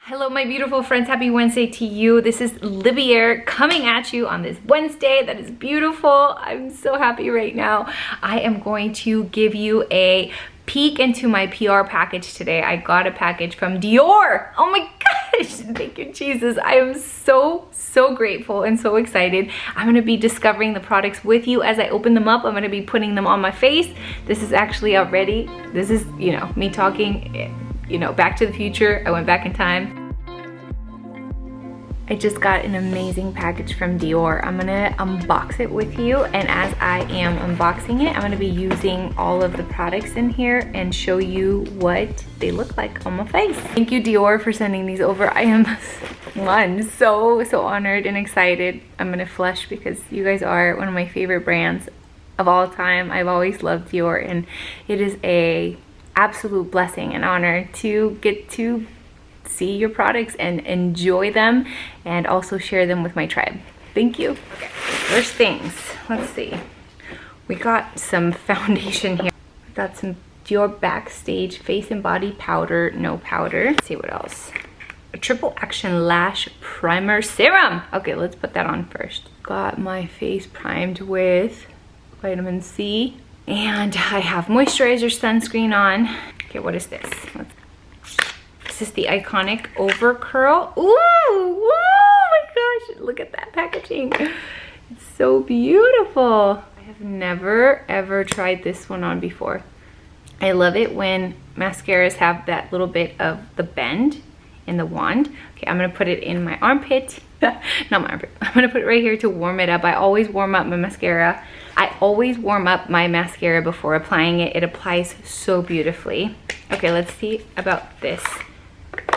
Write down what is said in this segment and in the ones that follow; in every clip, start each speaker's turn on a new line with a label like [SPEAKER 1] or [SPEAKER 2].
[SPEAKER 1] Hello my beautiful friends, happy Wednesday to you. This is Libby coming at you on this Wednesday that is beautiful. I'm so happy right now. I am going to give you a peek into my PR package today. I got a package from Dior. Oh my gosh, thank you Jesus. I am so grateful and so excited. I'm gonna be discovering the products with you as I open them up. I'm gonna be putting them on my face. This is actually already, this is, me talking, Back to the Future. I went back in time. I just got an amazing package from Dior. I'm gonna unbox it with you, and as I am unboxing it, I'm gonna be using all of the products in here and show you what they look like on my face. Thank you Dior for sending these over. I am so honored and excited. I'm gonna flush because you guys are one of my favorite brands of all time. I've always loved Dior, and it is a absolute blessing and honor to get to see your products and enjoy them and also share them with my tribe. Thank you. Okay, first things, let's see. We got some foundation here. We got some Dior Backstage Face and Body Powder, no powder. Let's see what else. A triple action lash primer serum. Okay, let's put that on first. Got my face primed with vitamin C, and I have moisturizer sunscreen on. Okay, what is this? This is the iconic over curl. Ooh, oh my gosh, look at that packaging. It's so beautiful. I have never ever tried this one on before. I love it when mascaras have that little bit of the bend in the wand. Okay, I'm gonna put it in my armpit. Not my armpit. I'm gonna put it right here to warm it up. I always warm up my mascara. I always warm up my mascara before applying it. It applies so beautifully. Okay, let's see about this.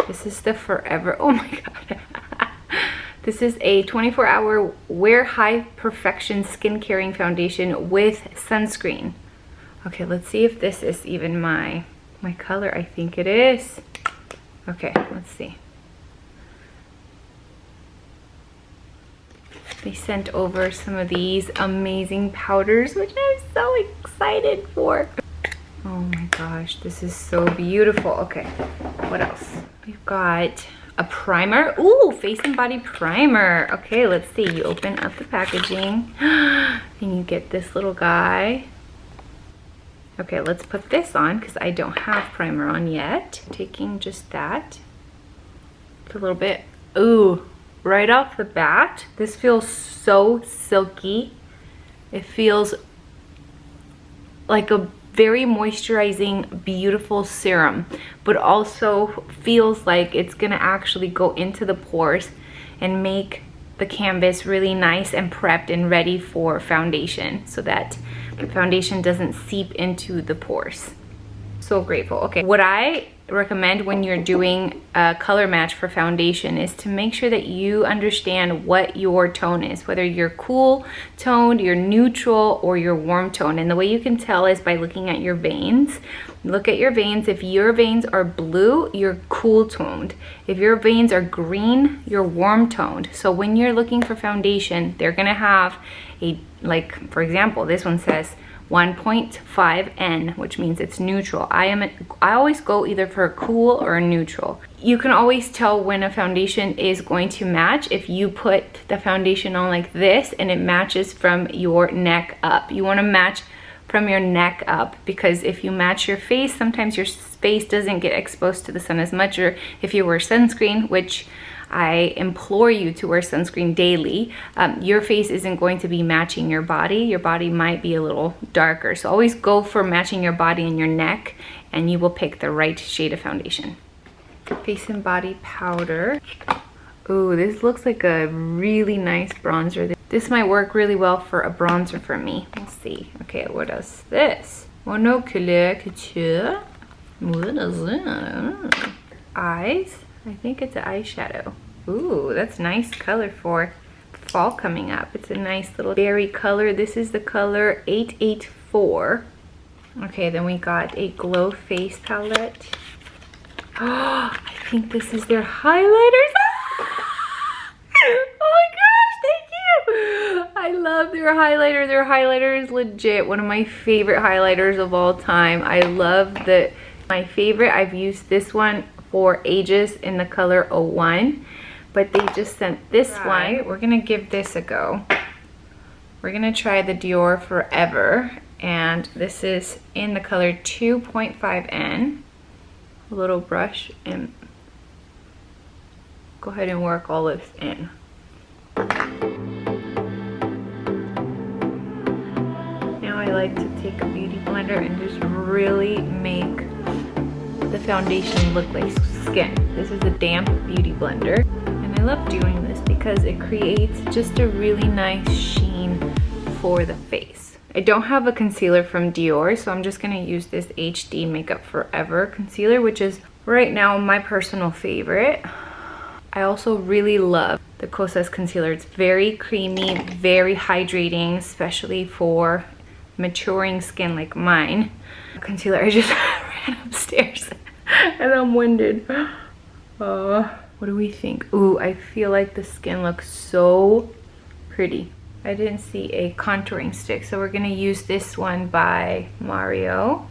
[SPEAKER 1] This is the Forever, oh my God. This is a 24-hour Wear High Perfection Skin Caring Foundation with sunscreen. Okay, let's see if this is even my color. I think it is. Okay, let's see. They sent over some of these amazing powders, which I'm so excited for. Oh my gosh, this is so beautiful. Okay, what else? We've got a primer. Ooh, face and body primer. Okay, let's see. You open up the packaging and you get this little guy. Okay, let's put this on because I don't have primer on yet. Taking just that. It's a little bit, ooh, right off the bat, this feels so silky. It feels like a very moisturizing, beautiful serum, but also feels like it's gonna actually go into the pores and make the canvas really nice and prepped and ready for foundation so that the foundation doesn't seep into the pores. So grateful. Okay, what I recommend when you're doing a color match for foundation is to make sure that you understand what your tone is, whether you're cool toned, you're neutral, or you're warm toned. And the way you can tell is by looking at your veins. Look at your veins. If your veins are blue, you're cool toned. If your veins are green, you're warm toned. So when you're looking for foundation, they're gonna have a, like for example, this one says 1.5 N, which means it's neutral. I always go either for a cool or a neutral. You can always tell when a foundation is going to match if you put the foundation on like this and it matches from your neck up. You want to match from your neck up, because if you match your face, sometimes your face doesn't get exposed to the sun as much, or if you wear sunscreen, which I implore you to wear sunscreen daily, your face isn't going to be matching your body. Your body might be a little darker. So always go for matching your body and your neck, and you will pick the right shade of foundation. Face and body powder. Ooh, this looks like a really nice bronzer. This might work really well for a bronzer for me. Let's see. Okay, what is this? Monocular Couture. What is it? Eyes. I think it's an eyeshadow. Ooh, that's nice color for fall coming up. It's a nice little berry color. This is the color 884. Okay, then we got a glow face palette. Oh, I think this is their highlighters. Oh my gosh, thank you. I love their highlighter. Their highlighter is legit one of my favorite highlighters of all time. I love my favorite. I've used this one for ages in the color 01, but they just sent this one. We're gonna give this a go. We're gonna try the Dior Forever, and this is in the color 2.5N. A little brush and go ahead and work all this in. Now I like to take a beauty blender and just really make the foundation look like skin. This is a damp beauty blender, and I love doing this because it creates just a really nice sheen for the face. I don't have a concealer from Dior, so I'm just gonna use this HD Makeup Forever concealer, which is right now my personal favorite. I also really love the Kosas concealer. It's very creamy, very hydrating, especially for maturing skin like mine. Concealer, I just ran upstairs and I'm winded. What do we think? Ooh, I feel like the skin looks so pretty. I didn't see a contouring stick, so we're gonna use this one by Mario.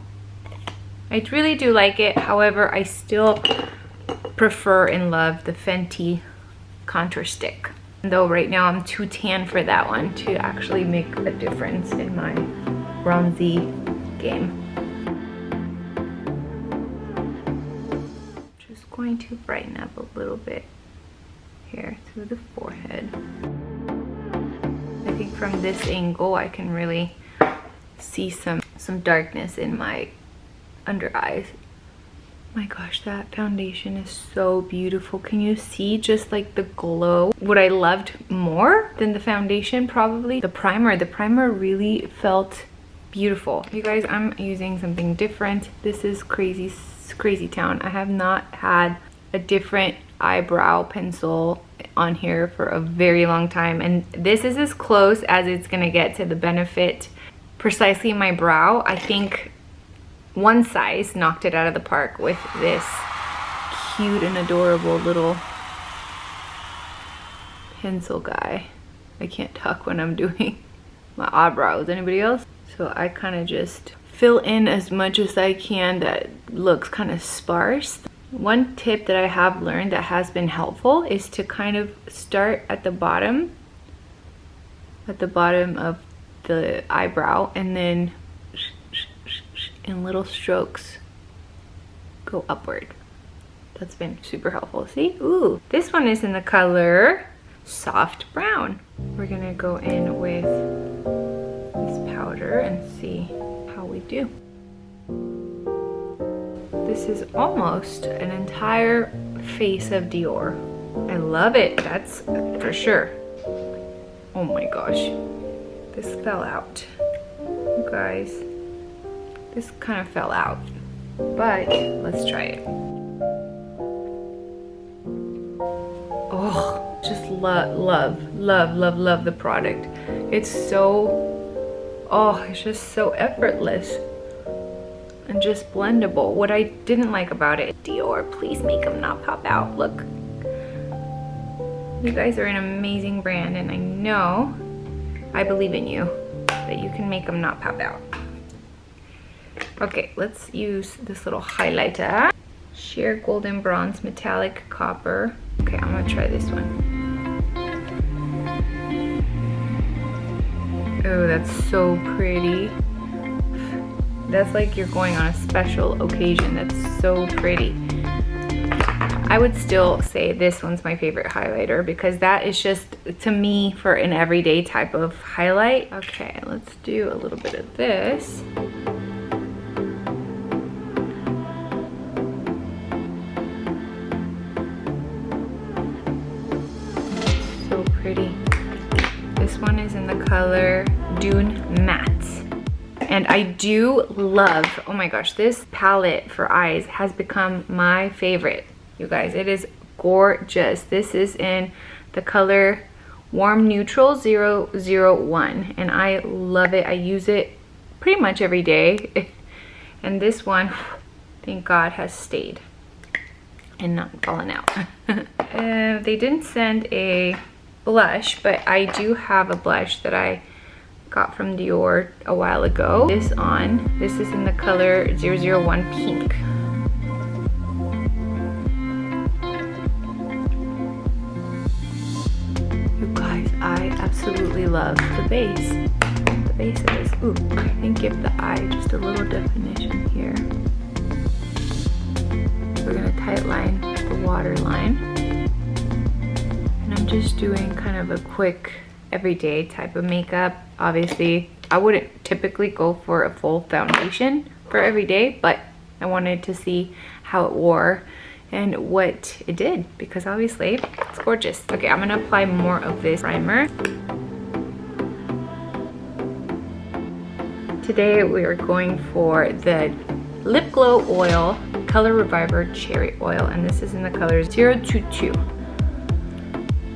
[SPEAKER 1] I really do like it. However, I still prefer and love the Fenty contour stick. Though right now I'm too tan for that one to actually make a difference in my bronzy game. Just going to brighten up a little bit here through the forehead. I think from this angle I can really see some darkness in my under eyes. My gosh, that foundation is so beautiful. Can you see just like the glow? What I loved more than the foundation, probably the primer. The primer really felt beautiful. You guys, I'm using something different. This is crazy town. I have not had a different eyebrow pencil on here for a very long time, and this is as close as it's gonna get to the Benefit Precisely My Brow. I think One Size knocked it out of the park with this cute and adorable little pencil guy. I can't talk when I'm doing my eyebrows. Anybody else? So I kind of just fill in as much as I can that looks kind of sparse. One tip that I have learned that has been helpful is to kind of start at the bottom of the eyebrow, and then in little strokes go upward. That's been super helpful. See? Ooh, this one is in the color Soft Brown. We're gonna go in with this powder and see how we do. This is almost an entire face of Dior. I love it, that's for sure. Oh my gosh, this fell out. You guys, this kind of fell out, but let's try it. Oh, just love the product. It's it's just so effortless and just blendable. What I didn't like about it, Dior, please make them not pop out. Look, you guys are an amazing brand, and I know, I believe in you, that you can make them not pop out. Okay, let's use this little highlighter. Sheer Golden Bronze Metallic Copper. Okay, I'm gonna try this one. Oh, that's so pretty. That's like you're going on a special occasion. That's so pretty. I would still say this one's my favorite highlighter because that is just, to me, for an everyday type of highlight. Okay, let's do a little bit of this. So pretty. This one is in the color Dune Matte. And I do love, oh my gosh, this palette for eyes has become my favorite. You guys, it is gorgeous. This is in the color Warm Neutral 001, and I love it. I use it pretty much every day. And this one, thank God, has stayed and not fallen out. They didn't send a blush, but I do have a blush that I got from Dior a while ago. This is in the color 001 Pink. absolutely love the base. The base of this. Ooh, I think give the eye just a little definition here. We're gonna tight line the water line. And I'm just doing kind of a quick everyday type of makeup. Obviously, I wouldn't typically go for a full foundation for every day, but I wanted to see how it wore and what it did, because obviously it's gorgeous. Okay, I'm gonna apply more of this primer. Today we are going for the Lip Glow Oil Color Reviver Cherry Oil, and this is in the colors 022.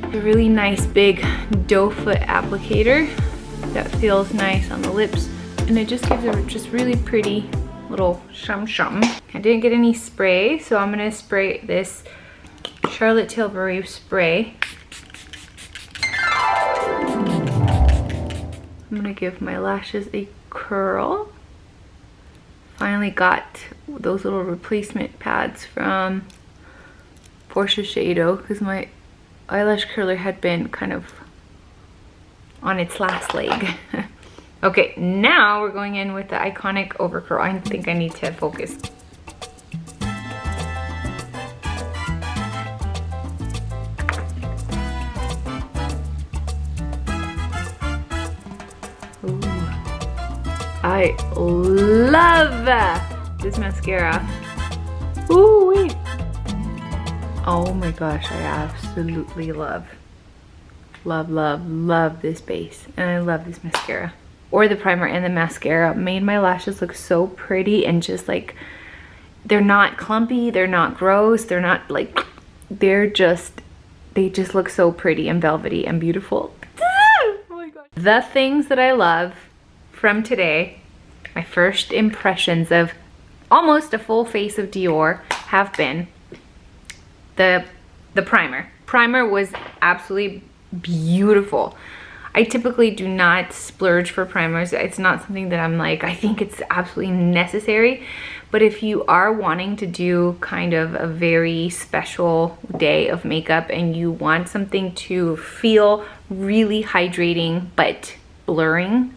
[SPEAKER 1] A really nice big doe foot applicator that feels nice on the lips, and it just gives a just really pretty little shum. I didn't get any spray, so I'm gonna spray this Charlotte Tilbury spray. I'm gonna give my lashes a curl. Finally got those little replacement pads from Portia Shado because my eyelash curler had been kind of on its last leg. Okay, now we're going in with the iconic overcurl. I think I need to focus. Ooh. I love this mascara. Ooh, wait. Oh my gosh, I absolutely love this base, and I love this mascara. Or the primer and the mascara made my lashes look so pretty, and just like, they're not clumpy, they're not gross, they're not like, they just look so pretty and velvety and beautiful. Oh my god. The things that I love from today, my first impressions of almost a full face of Dior have been the primer. Primer was absolutely beautiful. I typically do not splurge for primers. It's not something that I'm like, I think it's absolutely necessary. But if you are wanting to do kind of a very special day of makeup and you want something to feel really hydrating but blurring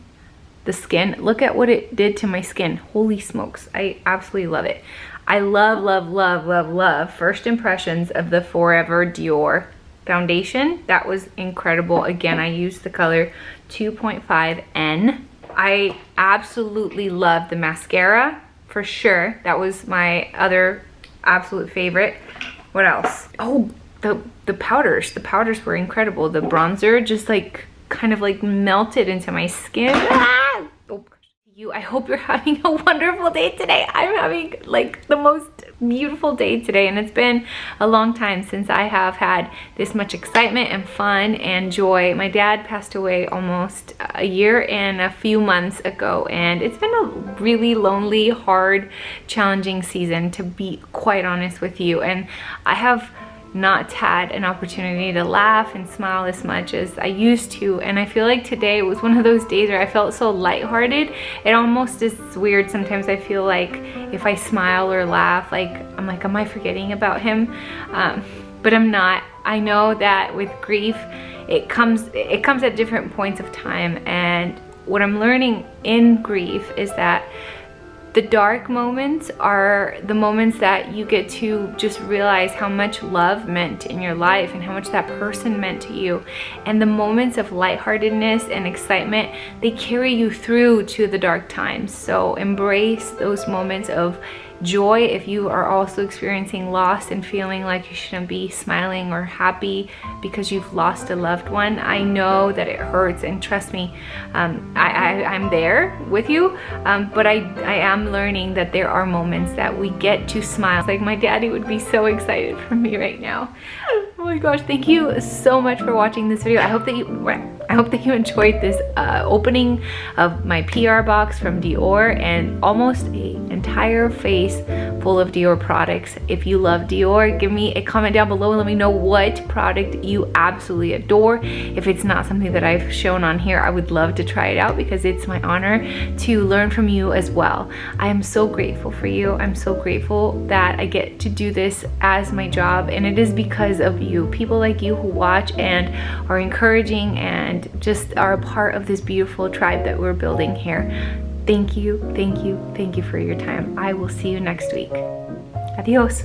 [SPEAKER 1] the skin, look at what it did to my skin. Holy smokes, I absolutely love it. I love first impressions of the Forever Dior foundation. That was incredible. Again, I used the color 2.5N. I absolutely love the mascara for sure. That was my other absolute favorite. What else? Oh, the powders. The powders were incredible. The bronzer just like kind of like melted into my skin. Ah! Oh. I hope you're having a wonderful day today. I'm having like the most beautiful day today, and it's been a long time since I have had this much excitement and fun and joy. My dad passed away almost a year and a few months ago, and it's been a really lonely, hard, challenging season, to be quite honest with you. And I have not had an opportunity to laugh and smile as much as I used to, and I feel like today was one of those days where I felt so lighthearted. It almost is weird. Sometimes I feel like if I smile or laugh, like I'm like, am I forgetting about him? But I'm not. I know that with grief, it comes at different points of time, and what I'm learning in grief is that the dark moments are the moments that you get to just realize how much love meant in your life and how much that person meant to you. And the moments of lightheartedness and excitement, they carry you through to the dark times. So embrace those moments of joy if you are also experiencing loss and feeling like you shouldn't be smiling or happy because you've lost a loved one. I know that it hurts, and trust me, I'm there with you, but I am learning that there are moments that we get to smile. Like my daddy would be so excited for me right now. Oh my gosh, thank you so much for watching this video. I hope that you enjoyed this opening of my PR box from Dior, and almost an entire face full of Dior products. If you love Dior, give me a comment down below and let me know what product you absolutely adore. If it's not something that I've shown on here, I would love to try it out because it's my honor to learn from you as well. I am so grateful for you. I'm so grateful that I get to do this as my job, and it is because of you, people like you who watch and are encouraging and just are a part of this beautiful tribe that we're building here. Thank you, thank you, thank you for your time. I will see you next week. Adios.